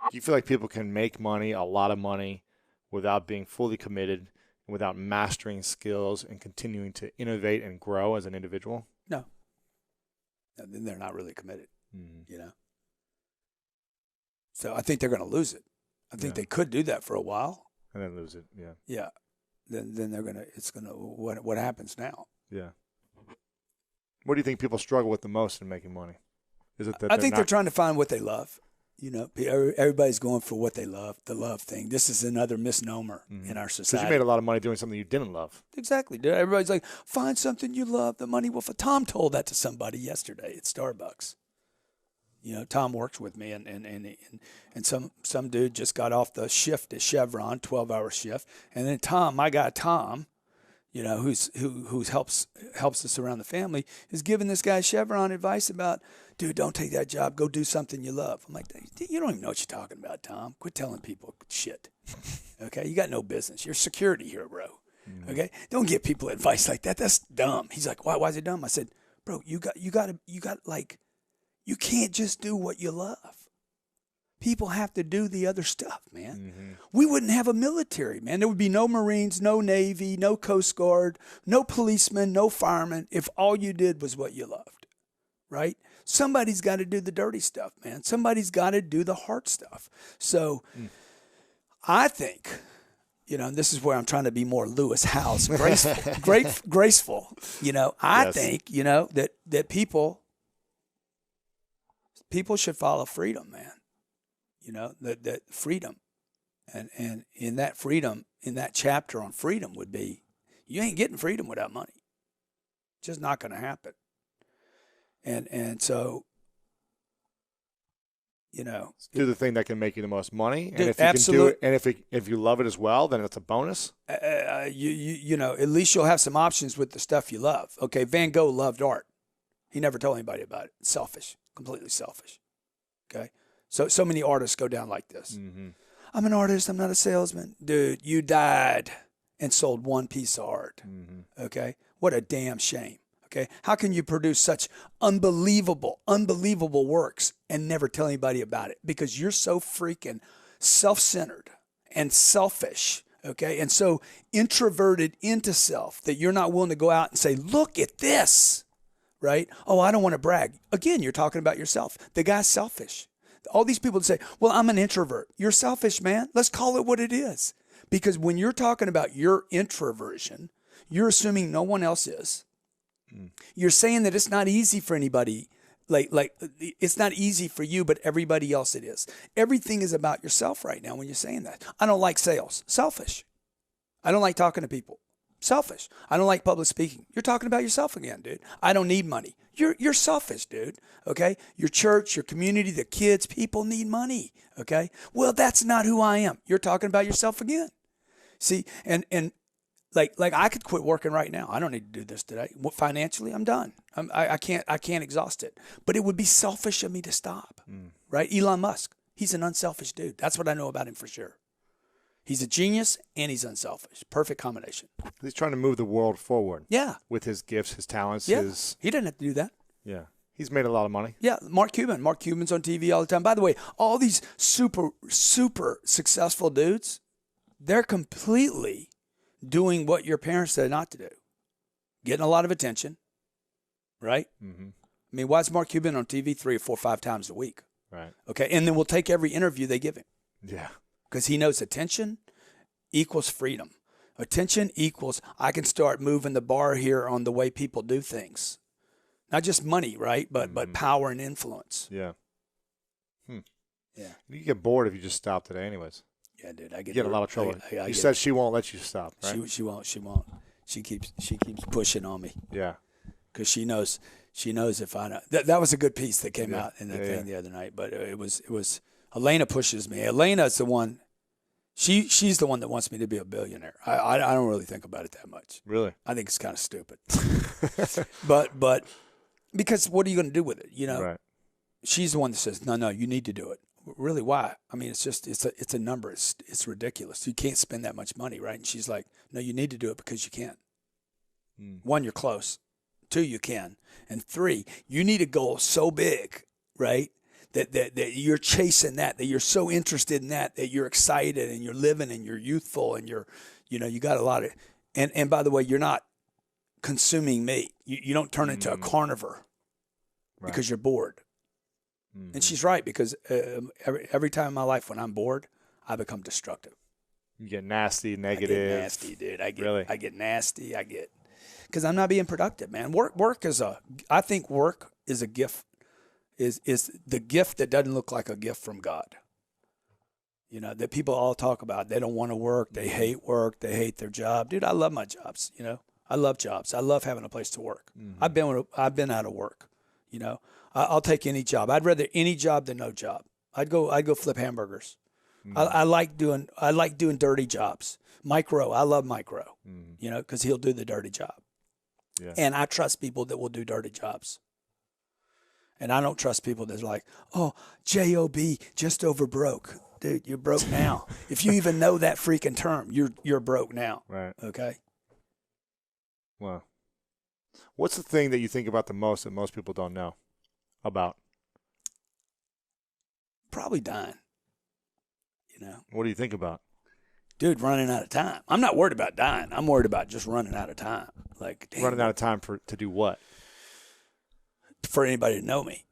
Do you feel like people can make money, a lot of money, without being fully committed, without mastering skills and continuing to innovate and grow as an individual? No. Then they're not really committed, So I think they're going to lose it. I think they could do that for a while. And then lose it, yeah. Yeah. Then they're going to, it's going to, what happens now? Yeah. What do you think people struggle with the most in making money? Is it that I think they're trying to find what they love. Everybody's going for what they love, the love thing. This is another misnomer in our society. Because you made a lot of money doing something you didn't love. Exactly. Dude. Everybody's like, find something you love. The money will. Tom told that to somebody yesterday at Starbucks. Tom works with me, and some dude just got off the shift at Chevron, 12-hour shift, and then my guy Tom, who helps us around the family, is giving this guy Chevron advice about, dude, don't take that job. Go do something you love. I'm like, you don't even know what you're talking about, Tom. Quit telling people shit. Okay, you got no business. You're security here, bro. Okay, don't give people advice like that. That's dumb. He's like, why is it dumb? I said, bro, you can't just do what you love. People have to do the other stuff, man. We wouldn't have a military, man. There would be no Marines, no Navy, no Coast Guard, no policemen, no firemen if all you did was what you loved, right? Somebody's got to do the dirty stuff, man. Somebody's got to do the hard stuff. So I think, and this is where I'm trying to be more Lewis House, graceful. I think, that people should follow freedom, man. That freedom. And in that freedom, in that chapter on freedom would be, you ain't getting freedom without money. It's just not going to happen. And so, do the thing that can make you the most money. Dude, and if you can do it, and if you love it as well, then it's a bonus. At least you'll have some options with the stuff you love. Okay, Van Gogh loved art. He never told anybody about it. Selfish, completely selfish. Okay, so many artists go down like this. I'm an artist. I'm not a salesman. Dude, you died and sold one piece of art. Okay, what a damn shame. Okay, how can you produce such unbelievable works and never tell anybody about it? Because you're so freaking self-centered and selfish, okay, and so introverted into self that you're not willing to go out and say, look at this, right? Oh, I don't want to brag. Again, you're talking about yourself. The guy's selfish. All these people say, well, I'm an introvert. You're selfish, man. Let's call it what it is. Because when you're talking about your introversion, you're assuming no one else is. You're saying that it's not easy for anybody, like it's not easy for you, but everybody else it is. Everything is about yourself right now when you're saying that. I don't like sales. Selfish. I don't like talking to people. Selfish. I don't like public speaking. You're talking about yourself again, dude. I don't need money. You're selfish, dude. Okay? Your church, your community, the kids, people need money. Okay? Well, that's not who I am. You're talking about yourself again. See, and like I could quit working right now. I don't need to do this today. Financially, I'm done. I can't exhaust it. But it would be selfish of me to stop, right? Elon Musk, he's an unselfish dude. That's what I know about him for sure. He's a genius and he's unselfish. Perfect combination. He's trying to move the world forward. Yeah. With his gifts, his talents. Yeah. He didn't have to do that. Yeah. He's made a lot of money. Yeah. Mark Cuban's on TV all the time. By the way, all these super, super successful dudes, they're completely doing what your parents said not to do. Getting a lot of attention, right? I mean, why is Mark Cuban on TV 3 or 4 or 5 times a week? Right. Okay. And then we'll take every interview they give him. Yeah. Because he knows attention equals freedom. Attention equals I can start moving the bar here on the way people do things. Not just money, right? But power and influence. Yeah. Yeah. You get bored if you just stop today anyways. Yeah, dude. I get in a lot of trouble. You said she won't let you stop, right? She won't. She keeps pushing on me. Yeah. Because she knows if I know. That was a good piece that came out in the thing the other night. But it was Elena pushes me. Elena's the one. She's the one that wants me to be a billionaire. I don't really think about it that much. Really? I think it's kind of stupid. but because what are you going to do with it? Right. She's the one that says, no, you need to do it. Really, why? I mean, it's a number. It's ridiculous. You can't spend that much money, right? And she's like, no, you need to do it because you can. 1, you're close. 2, you can. And 3, you need a goal so big, right, that you're chasing that you're so interested in that you're excited and you're living and you're youthful and you got a lot of, and by the way, you're not consuming meat. You don't turn into a carnivore because you're bored. Mm-hmm. And she's right, because every time in my life when I'm bored, I become destructive. You get nasty, negative. I get nasty, dude. I get nasty. Because I'm not being productive, man. I think work is a gift, is the gift that doesn't look like a gift from God. You know, that people all talk about. They don't want to work. They hate work. They hate their job. Dude, I love my jobs, you know. I love jobs. I love having a place to work. Mm-hmm. I've been out of work, you know. I'll take any job. I'd rather any job than no job. I'd go flip hamburgers. Mm-hmm. I like doing dirty jobs. Micro, I love Micro, you know, because he'll do the dirty job. Yeah. And I trust people that will do dirty jobs. And I don't trust people that's like, oh, J-O-B, just over broke. Dude, you're broke now. If you even know that freaking term, you're broke now. Right. Okay? Wow. What's the thing that you think about the most that most people don't know about? Probably dying. You know? What do you think about? Dude, running out of time. I'm not worried about dying. I'm worried about just running out of time. Like, damn, running out of time to do what? For anybody to know me,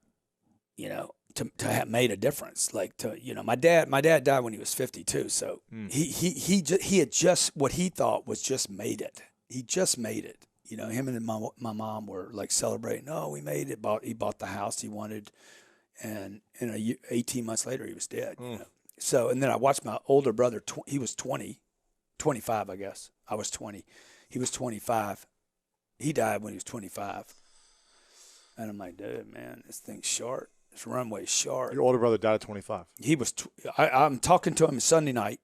you know, to have made a difference. Like, to, you know, my dad died when he was 52. So he had just, what he thought was just made it. He just made it. You know, him and my mom were like celebrating. Oh, we made it. He bought the house he wanted. And 18 months later, he was dead. You know? So, and then I watched my older brother. He was 25, I guess. I was 20. He was 25. He died when he was 25. And I'm like, dude, man, this thing's short. This runway's short. Your older brother died at 25. He was. I'm talking to him Sunday night,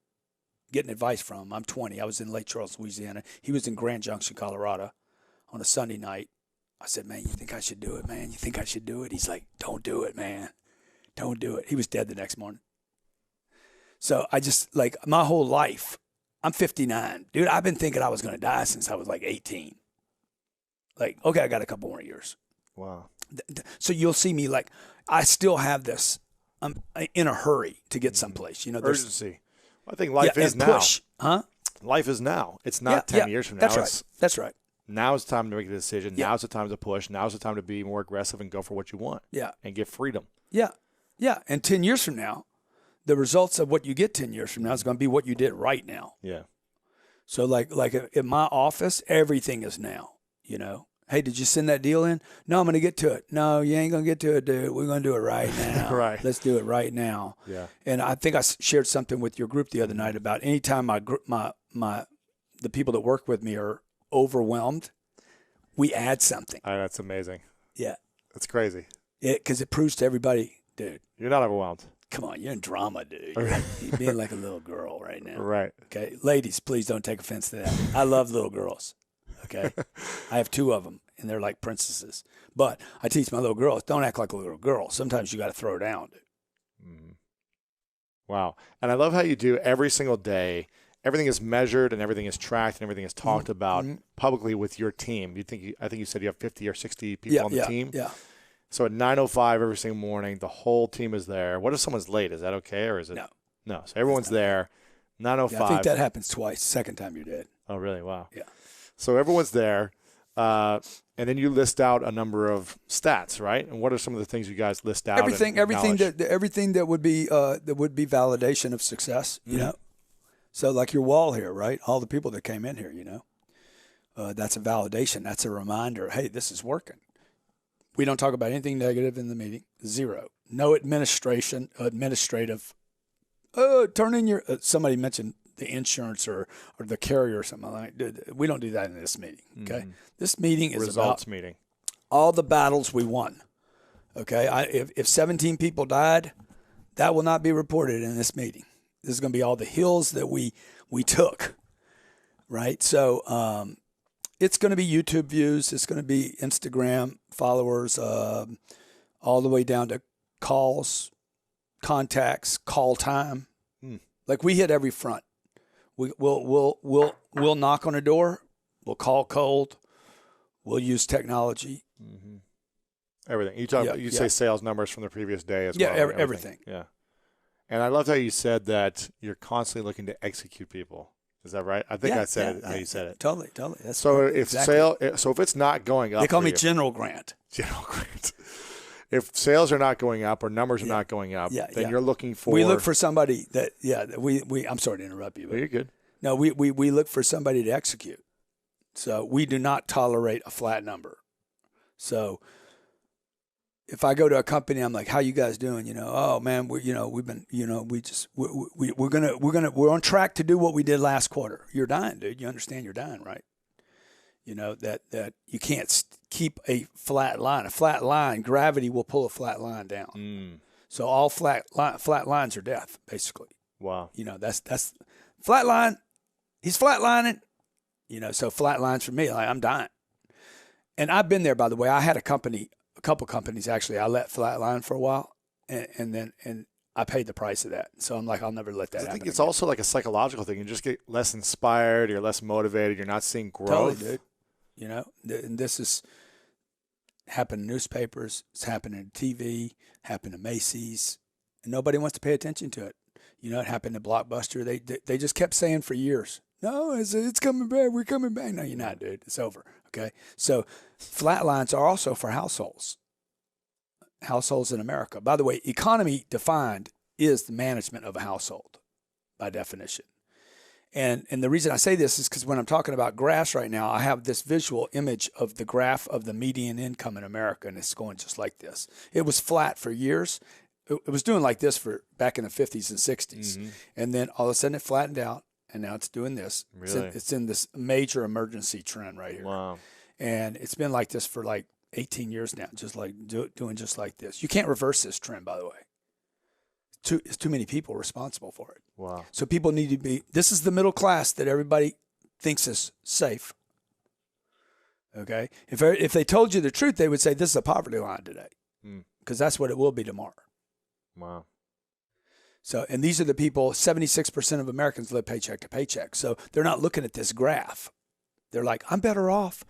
getting advice from him. I'm 20. I was in Lake Charles, Louisiana. He was in Grand Junction, Colorado, on a Sunday night. I said, man, you think I should do it, man? You think I should do it? He's like, don't do it, man. Don't do it. He was dead the next morning. So I just, like, my whole life, I'm 59. Dude, I've been thinking I was going to die since I was like 18. Like, okay, I got a couple more years. Wow. So you'll see me, like, I still have this. I'm in a hurry to get someplace. You know, there's urgency. I think life is now. Push. Huh? Life is now. It's not 10 years from now. That's right. That's right. Now it's time to make a decision. Yeah. Now's the time to push. Now's the time to be more aggressive and go for what you want. Yeah. And get freedom. Yeah. Yeah. And 10 years from now, the results of what you get 10 years from now is going to be what you did right now. Yeah. So like in my office, everything is now, you know. Hey, did you send that deal in? No, I'm going to get to it. No, you ain't going to get to it, dude. We're going to do it right now. Right. Let's do it right now. Yeah. And I think I shared something with your group the other night about anytime the people that work with me are overwhelmed, we add something. That's amazing. Yeah. That's crazy. Yeah, because it proves to everybody, dude. You're not overwhelmed. Come on, you're in drama, dude. You're being like a little girl right now. Right. Okay. Ladies, please don't take offense to that. I love little girls. Okay. I have 2 of them, and they're like princesses. But I teach my little girls, don't act like a little girl. Sometimes you got to throw her down, dude. Mm-hmm. Wow. And I love how you do every single day. Everything is measured and everything is tracked and everything is talked about publicly with your team. I think you said you have 50 or 60 people on the team. Yeah. So at 9:05 every single morning, the whole team is there. What if someone's late? Is that okay, or is it? No. So everyone's there. 9:05. Yeah, I think that happens twice. Second time you're dead. Oh, really? Wow. Yeah. So everyone's there, and then you list out a number of stats, right? And what are some of the things you guys list out? Everything that would be validation of success. You know. So like your wall here, right? All the people that came in here, you know, that's a validation. That's a reminder. Hey, this is working. We don't talk about anything negative in the meeting. 0. No administrative. Turn in your. Somebody mentioned the insurance or the carrier or something like that. We don't do that in this meeting. Okay, This meeting is results about meeting. All the battles we won. Okay, if 17 people died, that will not be reported in this meeting. This is going to be all the hills that we took, right? So it's going to be YouTube views. It's going to be Instagram followers, all the way down to calls, contacts, call time. Like we hit every front. We'll knock on a door. We'll call cold. We'll use technology. Everything. You talk. Yeah, You yeah. say sales numbers from the previous day as Yeah, well. everything. Yeah. And I loved how you said that you're constantly looking to execute people. Is that right? I think I said it how you said it. Totally. That's So if exactly. so if it's not going up, They call for me you, General Grant. General Grant. If sales are not going up or numbers are not going up, then you're looking for. We look for somebody that. We. I'm sorry to interrupt you. But you're good. No, we look for somebody to execute. So we do not tolerate a flat number. So if I go to a company, I'm like, "How you guys doing?" Oh man, we're on track to do what we did last quarter. You're dying, dude. You understand you're dying, right? That you can't keep a flat line. A flat line, gravity will pull a flat line down. So all flat lines are death, basically. Wow. That's flat line. He's flatlining. So flat lines for me, like I'm dying. And I've been there, by the way. I had a couple companies actually. I let flatline for a while, and I paid the price of that. So I'm like, I'll never let that happen. I think it's also like a psychological thing. You just get less inspired. You're less motivated. You're not seeing growth. Totally, dude. And this has happened in newspapers. It's happened in TV. Happened to Macy's. And nobody wants to pay attention to it. It happened to Blockbuster. They just kept saying for years, no, it's coming back. We're coming back. No, you're not, dude. It's over. Okay. So flat lines are also for households in America. By the way, economy defined is the management of a household by definition. And the reason I say this is because when I'm talking about graphs right now, I have this visual image of the graph of the median income in America, and it's going just like this. It was flat for years. It was doing like this for back in the 50s and 60s. Mm-hmm. And then all of a sudden it flattened out, and now it's doing this. Really? It's in this major emergency trend right here. Wow. And it's been like this for like 18 years now, just like doing just like this. You can't reverse this trend, by the way. It's too many people responsible for it. Wow. So people need to be, this is the middle class that everybody thinks is safe. Okay? If they told you the truth, they would say this is a poverty line today, because that's what it will be tomorrow. Wow. So, and these are the people, 76% of Americans live paycheck to paycheck. So they're not looking at this graph. They're like, I'm better off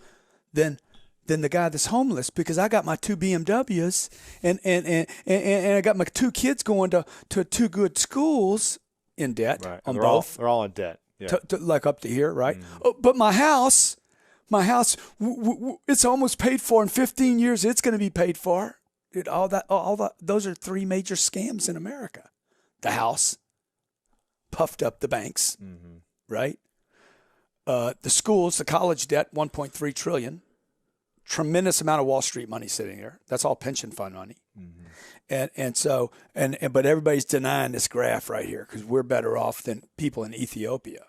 than the guy that's homeless because I got my 2 BMWs and I got my 2 kids going to 2 good schools in debt on both. They're all in debt. Yeah. Like up to here, right? Oh, but my house, it's almost paid for in 15 years. It's going to be paid for. Dude, those are 3 major scams in America. The house puffed up the banks, right? The schools, the college debt, $1.3 trillion. Tremendous amount of Wall Street money sitting there. That's all pension fund money. But everybody's denying this graph right here because we're better off than people in Ethiopia.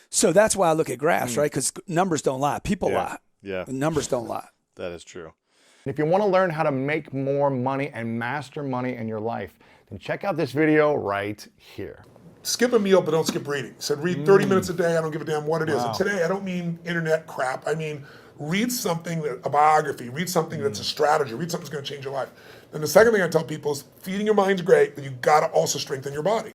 So that's why I look at graphs, right? Because numbers don't lie. People lie. Yeah. Numbers don't lie. That is true. If you want to learn how to make more money and master money in your life, then check out this video right here. Skip a meal, but don't skip reading. Said read 30 minutes a day. I don't give a damn what it is. And today, I don't mean internet crap. I mean, read something, a biography, read something that's a strategy, read something that's going to change your life. And the second thing I tell people is feeding your mind's great, but you got to also strengthen your body.